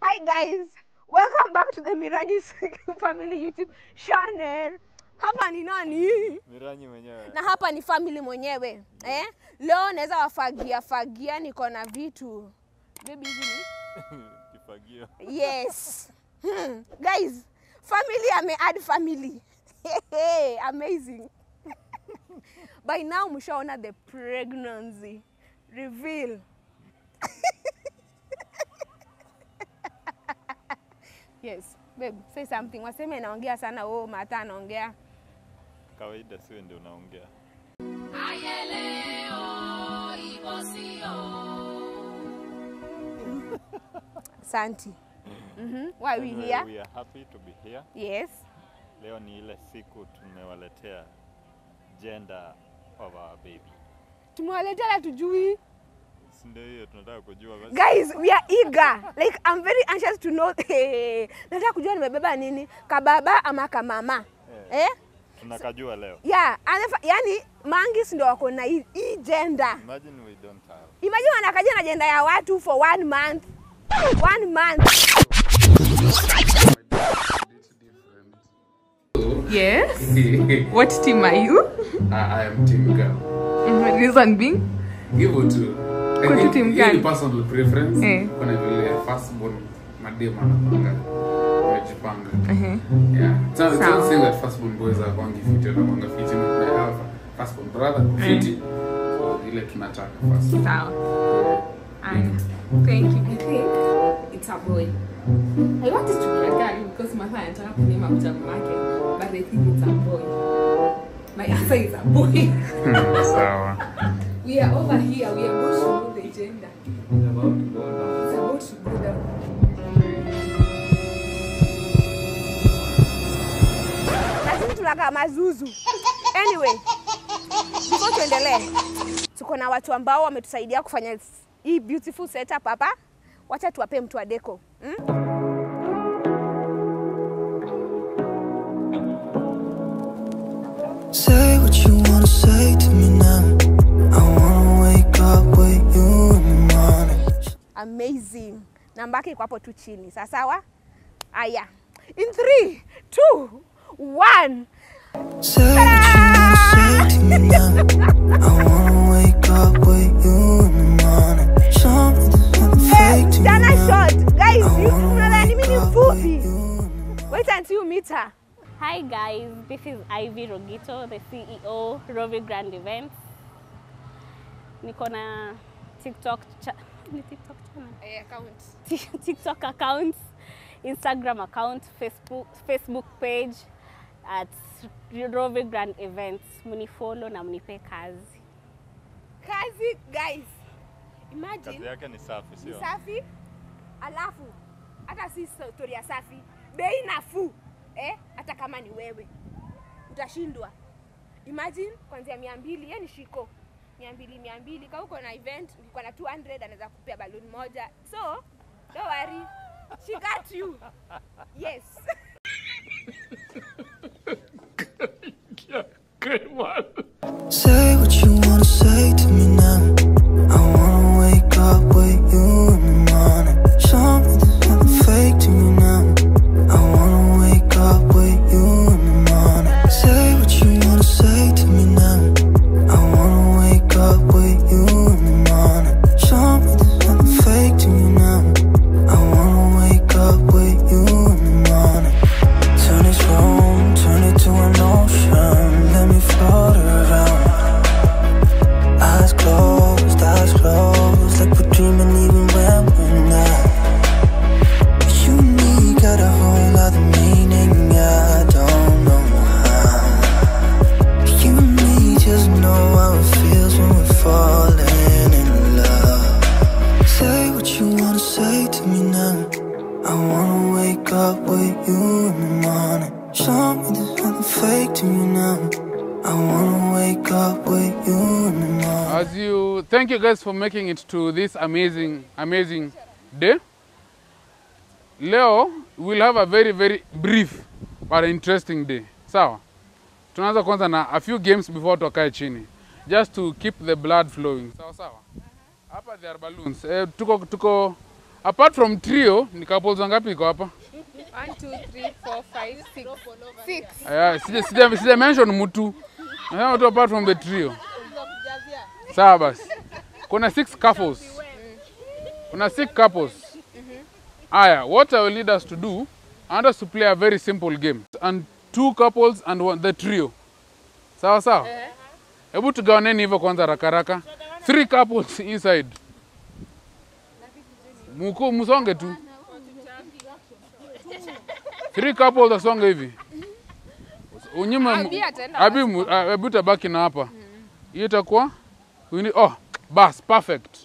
Hi guys, welcome back to the Miranyi Family YouTube channel. Hapa ni nani? Miranyi mwenyewe. Na hapa ni family mwenyewe. Leo naweza wafagia niko na vitu. Baby hizi Kifagio. Yes. Guys, family add family. Amazing. By now mshaona the pregnancy reveal. Yes, babe, say something. Waseme naongea sana, Mata anaongea. Kawaida siwe ndio unaongea. Ayeleo ibosio. Santi. Why we here? We are happy to be here. Yes. Leo ni ile siku tumewaletea gender of our baby. Tumewaletea la tujui. Ndio hiyo tunataka kujua basi. Guys, we are eager. Like I'm very anxious to know. Nataka kujua nimebeba nini? Kababa ama kamama. Tunakajua leo. Yeah, yani mangis ndio wako na hii gender. Imagine we don't have. Imagine wanakaja na gender ya watu for 1 month. 1 month. Yes. What team are you? I am Team Girl. Reason being? Give it to. I think think Girl. personal preference. When I will firstborn madema anapanga. Wajipanga. Yeah. So it's not saying that firstborn boys are going to fit or going to fit. I have firstborn brother fit. So ile tunataka first. Sawa. And thank you. I think it's a boy. I want it to be a girl because my father tried to name after Michael, but I think it's a boy. My answer is a boy. Sawa. We are over here. We are about to know the gender. It's about to go down. It's about to go down. Lazima tunakaa mazuzu. Anyway, before tuendelee, tuko na watu ambao wametusaidia kufanya hii beautiful setup hapa. Wacha tuwape mtu wa deco. Say what you wanna say to me now. I wanna wake up with you in the morning. Amazing. Namba yake iko hapo tu chini. Sawa? Aya. In 3, 2, 1. Say what you wanna say to me now. I wanna wake up with you in the morning. Show me there's nothing fake to me Dana now. shot. Guys, I you wanna mnadhani mimi ni wake up with mfupi? you in the morning. Wait until you meet her. Hi guys, this is Ivy Rogito, the CEO, Rovi Grand Events. Niko na TikTok channel, TikTok account, Instagram account, Facebook page at Rovi Grand Events. Munifollow na munipe kazi. Kazi, guys. Imagine. Kazi yake ni safi, sio? Ni safi. Alafu hata si story ya safi. Bei nafuu. Hata kama ni wewe utashindwa. Imagine kuanzia 200, yani shiko 200 kama uko na event uko na 200 anaweza kupea balloon moja. So don't worry, she got you. Yes. Say what you wanna say to me now. I wanna wake up with you in the morning. Show me there's nothing fake to me now. I wanna wake up with you in the morning. Say what you wanna say to me now. I wanna wake up with you in the morning. Show me there's nothing fake to me now. I wanna wake up with you in the morning. Turn this room, turn it to an ocean. Let me float around. Eyes closed, like we're dreaming even when we're not. You and me got a whole other meaning, I don't know how. You and me just know how it feels when we're falling in love. Say what you wanna say to me now. I wanna wake up with you in the morning. Show me there's nothing fake to me now. I wanna wake up with you in the morning. Thank you guys for making it to this amazing day. Leo we'll have a very brief but interesting day. Sawa. Tunaanza kwanza na a few games before tukae chini. Just to keep the blood flowing. Sawa. Hapa there are balloons. Tuko apart from trio, ni couples ngapi iko hapa? 1, 2, 3, 4, 5, 6. 6. Yeah, sija mention mtu. Nasema tu apart from the trio. Sawa basi. Kuna 6 couples. Kuna 6 couples. Aya, what I will need us to do, I want us to play a very simple game. And 2 couples and the trio. Sawa sawa? Hebu tugawaneni hivyo kwanza haraka. 3 couples inside. Musonge tu. 3 couples asonge hivi. Unyima Abi tabaki na hapa. Hiyo itakuwa bas perfect.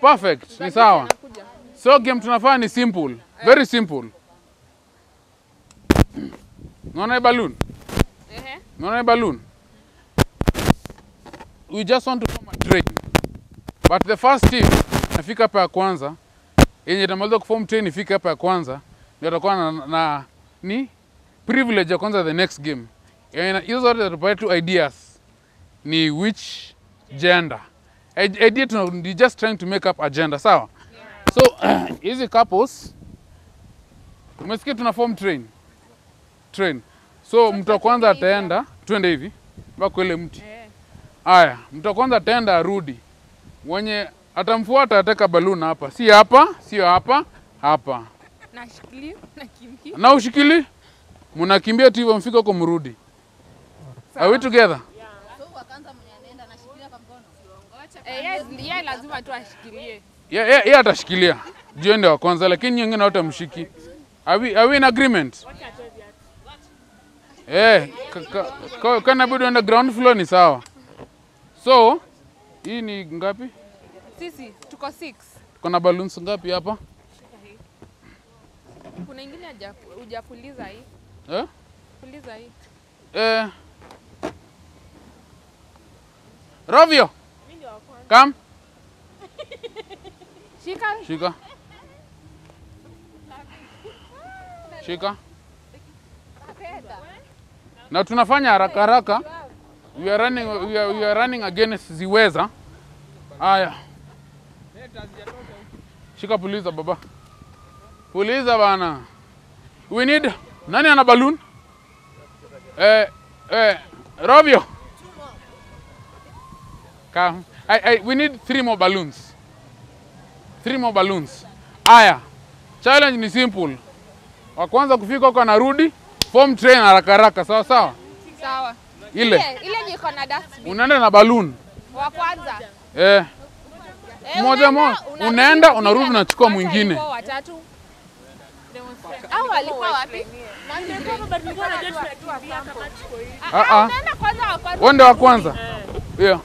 Perfect. Ni sawa. So game tunafanya ni simple. Very simple. Unaona balloon? Unaona balloon? We just want to form a train. But the first team nafika hapa ya kwanza. Yenye itamaliza kuform train ifika hapa ya kwanza. Ndio atakuwa na ni privilege ya kwanza the next game. Hizo zote tutapata tu ideas. Ni which gender. Idea to just trying to make up a gender, sawa? So hizi couples umesikia tuna form train. So mtu wa kwanza ataenda, twende hivi mpaka ile mti. Haya, mtu wa kwanza ataenda arudi. Mwenye atamfuata ataka balloon hapa. Si hapa, sio hapa, hapa. Nashikilia, nakimbia. Na ushikili? Mnakimbia tu hivyo mfika huko mrudi. Are we together? Yes, lazima tu ashikilie. Yeye atashikilia. Jiende wa kwanza lakini wengine wote mshiki. Are we in agreement? Kana bado on the ground floor ni sawa. So, hii ni ngapi? Sisi tuko 6. Kuna balloons ngapi hapa? Kuna ingine hujapuliza hii. Puliza hii. Rovio. Come. Shika. Na tunafanya haraka. We are running against ziweza. Aya. Shika puliza baba. Puliza bana. We need nani ana balloon? Rovio. Come. We need 3 more balloons. 3 more balloons. Aya. Challenge ni simple. Wa kwanza kufika huko anarudi, form train haraka sawa sawa? Sawa. Ile niko na dustbin. Unaenda na balloon. Wa kwanza. Moja unaenda unarudi unachukua mwingine. Watatu. Au alikuwa wapi? Unaenda kwanza wa kwanza. Wende wa kwanza. Yeah.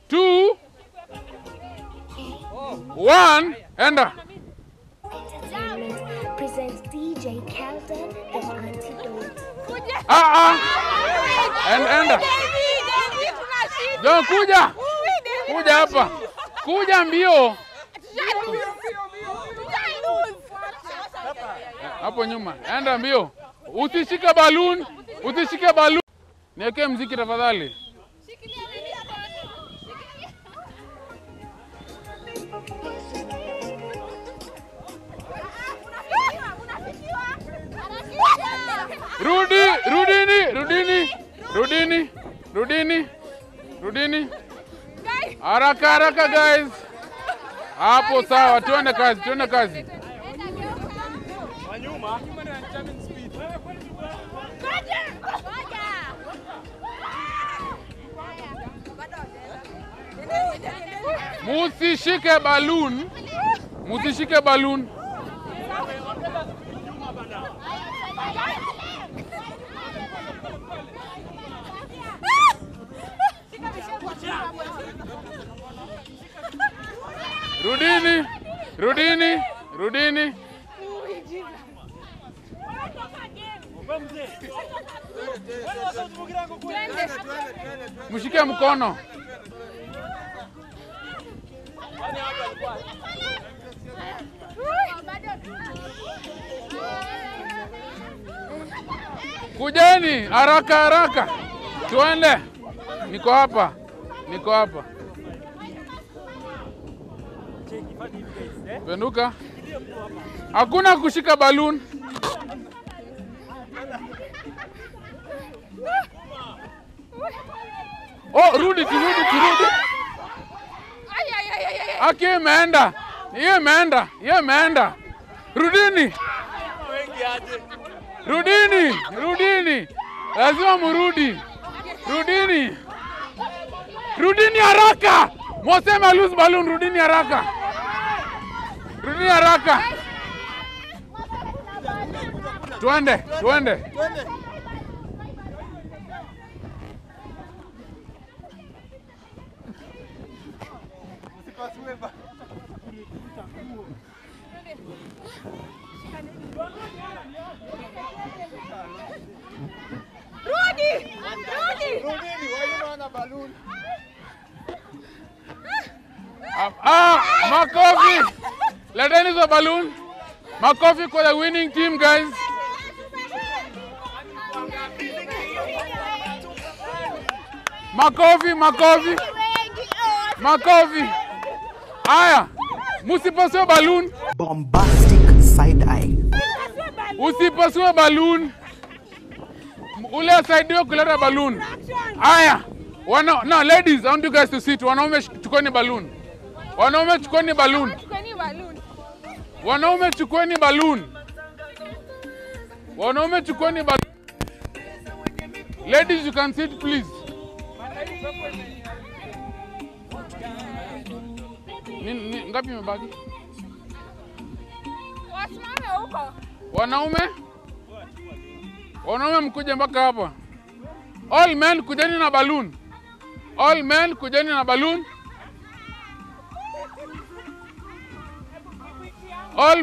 2 1 enda. Presents DJ Kelton as Antidote. Enda. Kuja hapa. Kuja mbio. Hapo nyuma. Enda mbio. Usishike balloon. Niwekee muziki tafadhali. Rudini. Haraka guys. Hapo sawa, tuende kazi. Musishike balloon. Rudini. Mshike mkono. Kujeni haraka. Tuende. Niko hapa. Niko hapa. Penduka. Hakuna kushika balloon. Oh, rudi. Aki imeenda. Hiyo imeenda. Rudini. Lazima murudi. Rudini haraka. Mosema lose balloon, rudini haraka. Tuende. Makofi. Leteni the balloon. Makofi for the winning team, guys. Makofi. Aya. Musipasue balloon. Bombastic side eye. Usipasue balloon. Ule saidiwe kuleta balloon. Aya. No, ladies, I want you guys to sit. Wanaume chukoni balloon. Ladies, you can sit, please. Ngapi mebaki? Wasimame huko. Wanaume mkuje mpaka hapa. All men kujeni na balloon.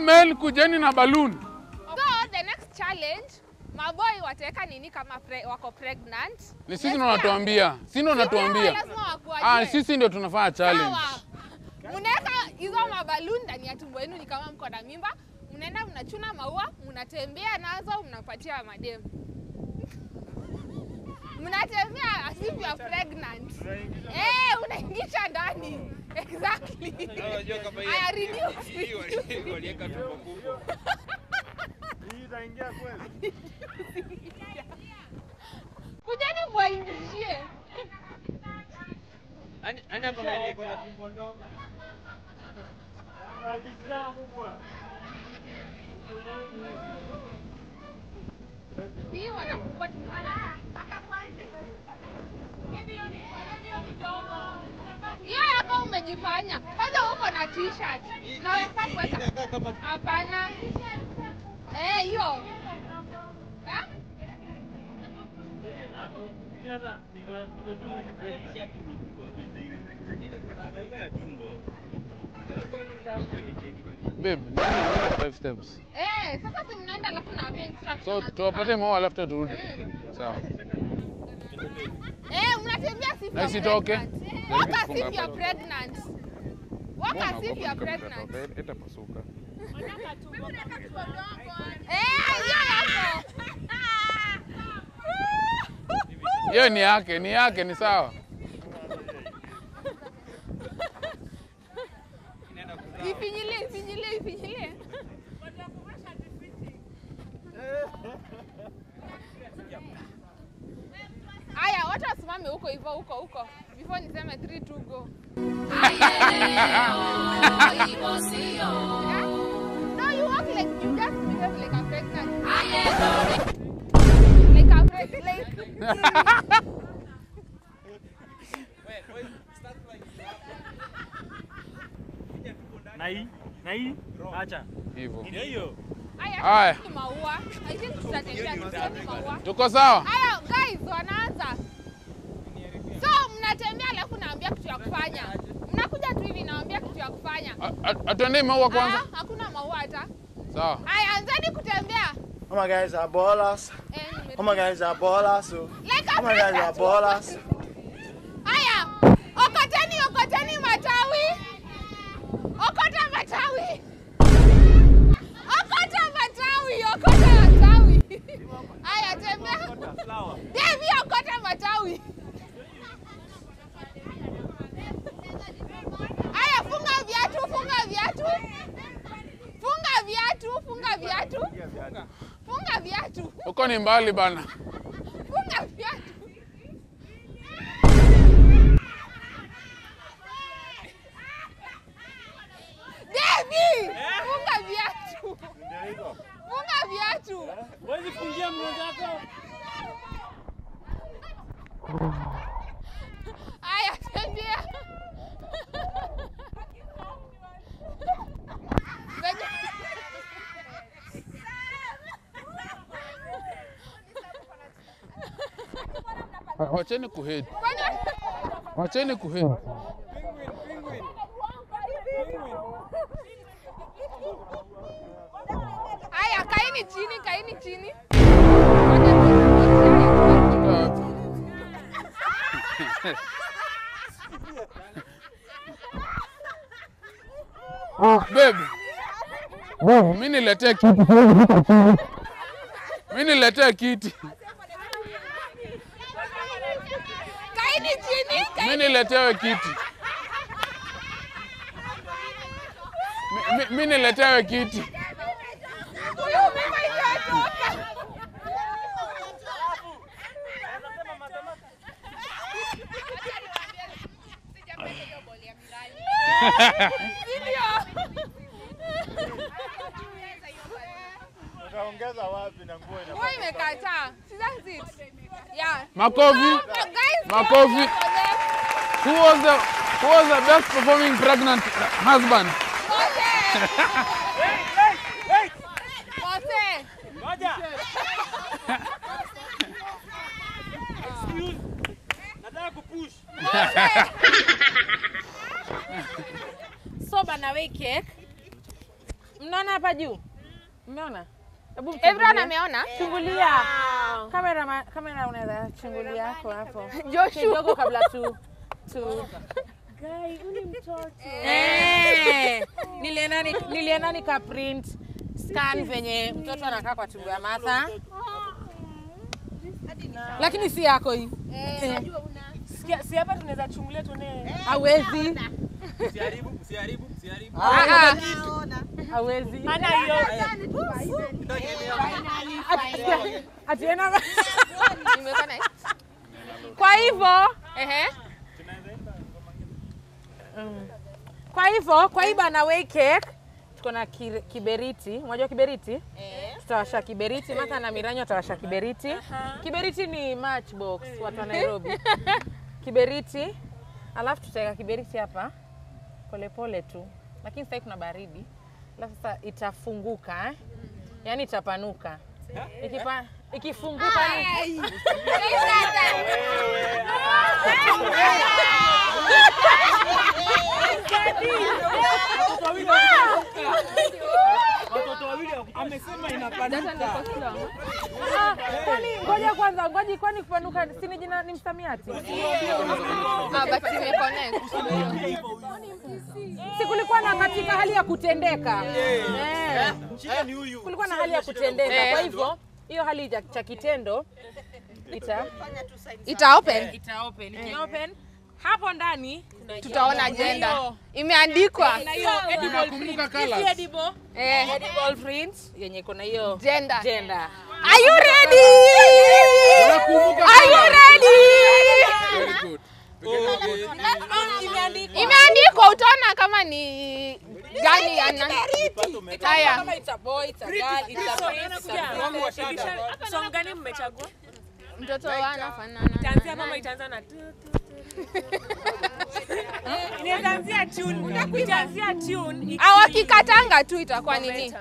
So the next challenge, maboy wataweka nini kama wako pregnant? Ni sisi ndo natuambia. Sisi ndio tunafanya challenge. Mnaweka hizo maballoon ndani ya tumbo yenu ni kama mko na mimba, mnaenda mnachuna maua, mnatembea nazo, mnapatia madem. Mnatembea as if you are pregnant. Unaingisha ndani. Exactly. I renew. Walieka tumbo kubwa. Hii itaingia kweli? Kujeni muingishie. Anya kama ile kwa tumbo ndogo. Hiyo yako umejifanya. Kwanza uko na t-shirt. Na weka hapana. Hiyo. Babe, 5 steps. Sasa si mnaenda alafu na instructions. So tuwapate maua alafu turudi. Sawa. Mnatembea si Na isitoke. Walk as if you are pregnant. Itapasuka. Hiyo ni yake, ni sawa. Ifinyilie. Aya, watu wasimame huko hivyo huko. Before niseme 3 2 go. No, you walk like you just behave like a pregnant. Like a pregnant. Na hii acha Hivyo. hiyo. Aya, maua. I think tutatembea maua. Tuko sawa? Aya, guys, wanaanza. So mnatembea alafu naambia kitu ya kufanya. Mnakuja tu hivi naambia kitu ya kufanya. Atuende maua kwanza? Hakuna maua hata. Sawa. Aya, anzeni kutembea. Oh my guys are ballers. Oh my guys are ballers. Like oh my guys are ballers. Aya, okoteni matawi. Okota matawi. Aya, tembea. Devi okota matawi. Funga viatu. Uko ni mbali bana. Funga viatu. Devi! Funga viatu. Funga viatu. Wewe fungia mwenzako. Aya, tembea. Wacheni kuhedi. Wacheni kuhedi. Aya, kaini chini, kaini chini. Babe. Mimi niletee kiti. Mimi niletee kiti. Kaini chini. Mimi niletewe kiti. Mimi niletewe kiti. Huyu mama inatoka. Utaongeza wapi na nguo ina? Nguo imekataa. That's it. Yeah. Makofi. Makofi. Who was the best performing pregnant husband? Mose. Ngoja. Excuse. Nataka kupush. So bana we cake. Mnaona hapa juu? Mmeona? Hebu Everyone ameona? chungulia. Kamera unaweza chungulia hapo hapo. Joshua. Kidogo kabla tu. Guy, uni mtoto. Nilienda nika print scan venye mtoto anakaa kwa tumbo ya Martha. Lakini si yako hii. Unajua una. Si hapa tunaweza chungulia tuone. Hawezi. Usiharibu. Hawezi. Ana hiyo. Atiena. Nimekuwa na. Kwa hivyo, kwa hii bana way cake tuko na kiberiti. Unajua kiberiti? Tutawasha kiberiti. Martha na Miranyo tutawasha kiberiti. Kiberiti ni matchbox watu wa Nairobi. Kiberiti. Alafu tutaweka kiberiti hapa pole tu. Lakini sasa kuna baridi. Alafu sasa itafunguka Yaani itapanuka. Ikifunguka Watoto wawili amesema inapanuka. Kwani kupanuka si ni jina ni msamiati? But imeconnect. Si kulikuwa na katika hali ya kutendeka. Shida ni huyu. Kulikuwa na hali ya kutendeka. Kwa hivyo hiyo hali cha kitendo Ita open. Ita open. Hapo ndani tutaona agenda. Imeandikwa edible print yenye kuna hiyo gender. Are you ready? Are you ready? Imeandikwa, utaona kama ni gani ana. Haya. Kama it's a boy, it's a girl, it's a prince, Song gani mmechagua? Mtoto anafanana. Itaanzia mama, itaanza na inaanzia tune. Itaanzia tune. Wakikatanga tu itakuwa nini?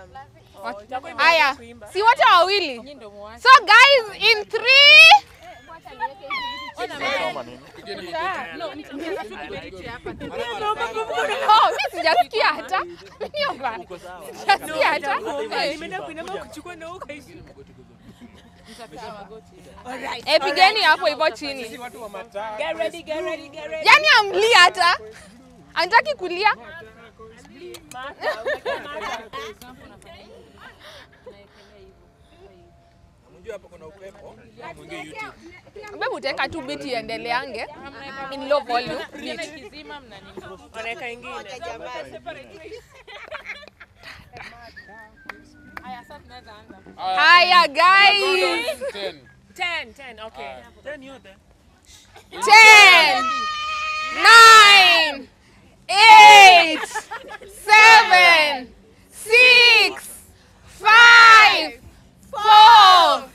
Haya. Si wote wawili. So guys, in 3 mimi sijasikia hata. Sijasikia hata. Nimeenda kuinama kuchukua na huko hivi. Pigeni hapo hivyo chini. Get ready. Yaani amlia hata. Anataki kulia. Unajua hapo kuna upepo. Mwingie YouTube. Mbona utaweka tu beat iendeleange in low volume beat. Wanaweka ingine. Haya guys. 10, okay. 10 yote. 10, 9, 8, 7, 6, 5, 4,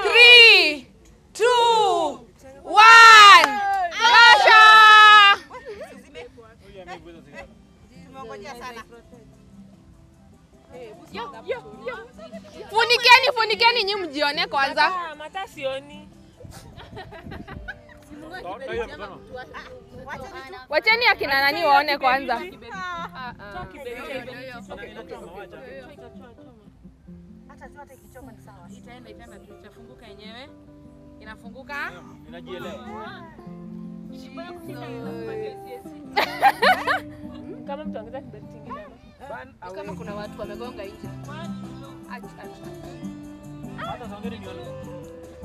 3, 2, 1. Lasha! Funikeni nyinyi mjione kwanza. Mata sioni. Wacheni akina nani waone kwanza. Hata ikichoma ni sawa. Itaenda tu itafunguka yenyewe. Inafunguka. Inajielewa. Kama mtu ongeza kiberiti kingine. Kama kuna watu wamegonga nje. Hata songeni nione.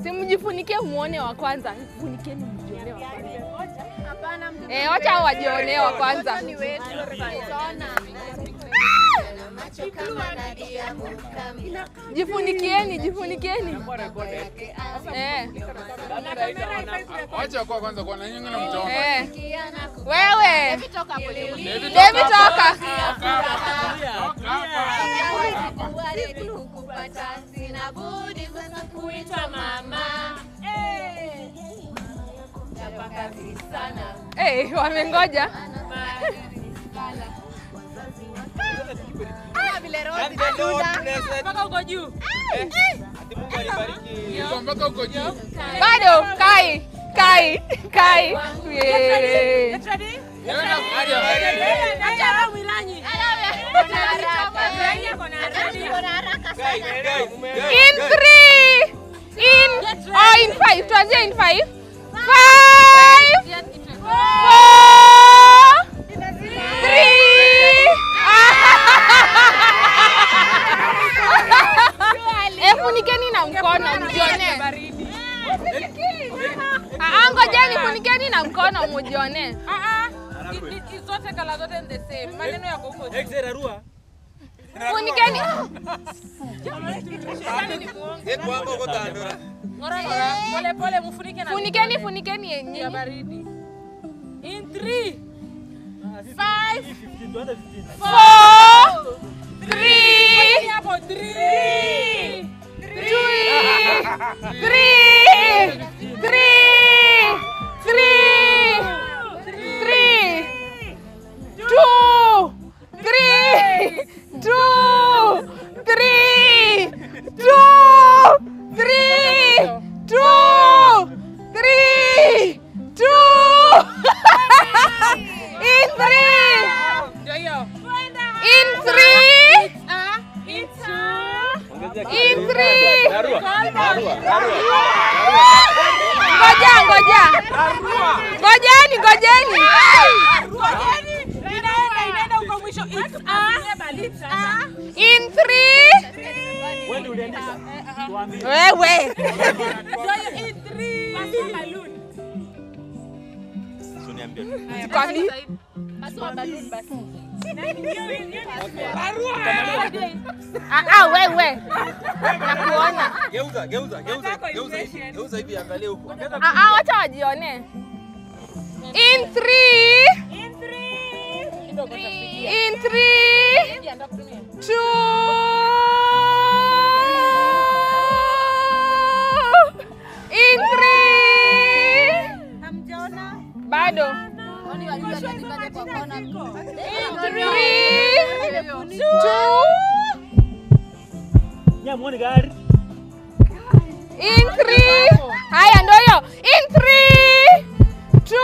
Simjifunikie muone wa kwanza. Funikeni mjione wa kwanza. Hapana mtu. Wacha hao wajione wa kwanza. Ni wetu. Jifunikieni. Wacha kwa kwanza kwa nini ngana mtaona. Wewe. David toka. Sina budi sasa kuitwa mama. Wamengoja. Mpaka uko juu. Ati Mungu alibariki. Mpaka uko juu. Bado kai. Get ready? Acha Mwilanyi. In 3. In 5. Tuanzie in 5. 5. 4. 3. Funikeni na mkono mjione. Ngojeni funikeni na mkono mjione. Zote kala zote the same. Maneno yako huko juu. Exerarua. Funikeni. Yetu wangu huko tandora. Ngora pole mfunike na. Funikeni yenyewe. Ya baridi. In 3. 5. 4. 3. Hapo 3. Ngojeni. Inaenda huko mwisho. In 3. Wewe uliandika. Tuambie. Wewe. In 3. Basi balloon. Suniambie. Kwani? Basi wa balloon basi. Wewe. Nakuona. Geuza hivi angalia huko. Wacha wajione. In 3. In 3. 2. In 3. Hamjaona? Bado. Kwani waliandika kwa kona? In 3. 2. Nyamuone gari. In 3. Haya ndio hiyo. In 3. 2.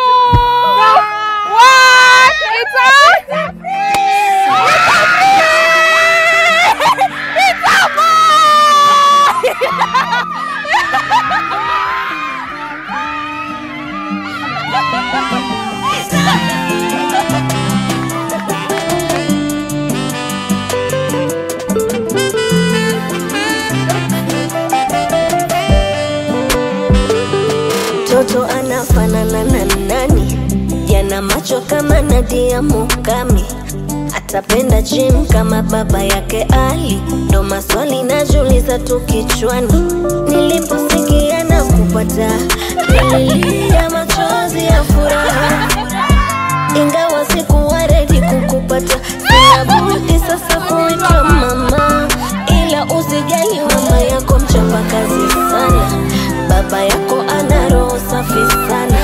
1. It's on. It's a boy. Mtoto anafanana na nani? Yana macho kama Nadia Mukami, atapenda gym kama baba yake Ali. Ndo maswali najiuliza tu kichwani, niliposikia na kupata, nililia machozi ya furaha, ingawa sikuwa ready kukupata. Sina budi sasa kuitwa mama, ila usijali mama yako mchapa kazi sana, baba yako ana roho safi sana,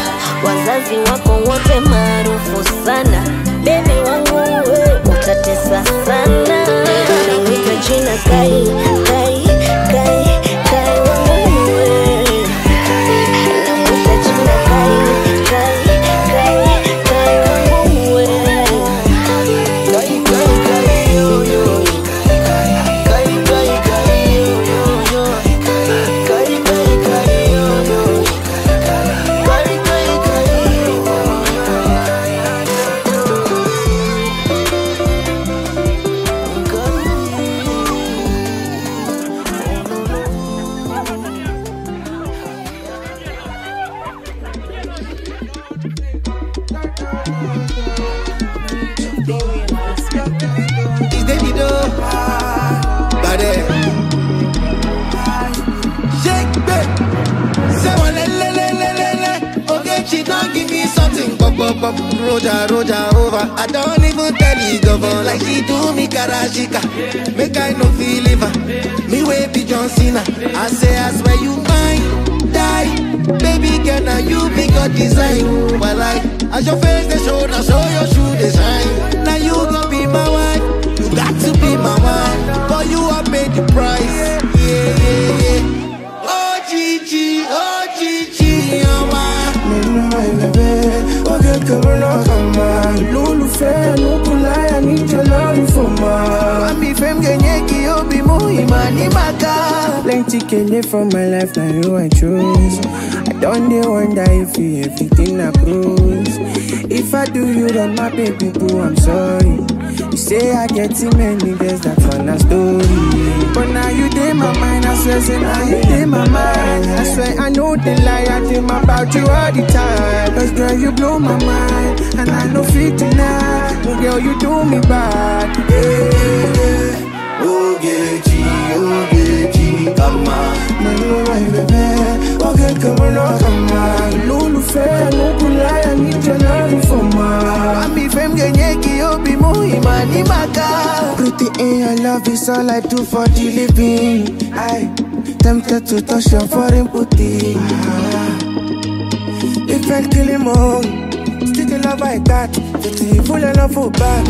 wazazi wako wote maarufu sana. Baby wangu we utatesa sana, nawita jina Kai, Kai, Kai, Kai wangu we, nawita jina Kai, Kai, Kai, Kai wangu we. Kai, Kai, Kai, yo, yo. Kai, Kai, Kai, yo, yo, yo. Kai, Kai, Kai, yo, yo. Kai, Kai, Kai, yo, yo. It's Davido, bade. Shake back, say one le. Okay, she don't give me something. Pop. Roja over. I don't even tell you govern like she do me karashika. Make I no feel liver. Me way be John Cena. I say I swear you mine, die. Baby girl, now you be God design. But like, as your face they show, now show your shoe design. Now you gon' be my wife. You got to be my wife. For you I paid the price. Yeah. Oh Gigi, oh my. Okay, come on, Lulu fair, no kulaya, need your love for my. Mami fem genyeki obi muhima ni maka. Plenty can from my life, now you I choose. I don't dare wonder if you everything I cruise. If I do you wrong, my baby boo, I'm sorry. You say I get too many girls, that's one story. But now you did my mind, I swear, say now you did my mind. I swear I know the lie, I dream about you all the time. Cause girl, you blow my mind, and I know fit tonight. Oh girl, you do me bad. Yeah. Oh Gechi, come on. No, my baby. Okay, come on. Lulu fair, no kulaya, I need your love for my. Mami fem genyeki obi muhima ni maka. Pretty in your love is all I do for the living. I tempted to touch your foreign booty. If I kill him all, still the love I got. Just full of love for back.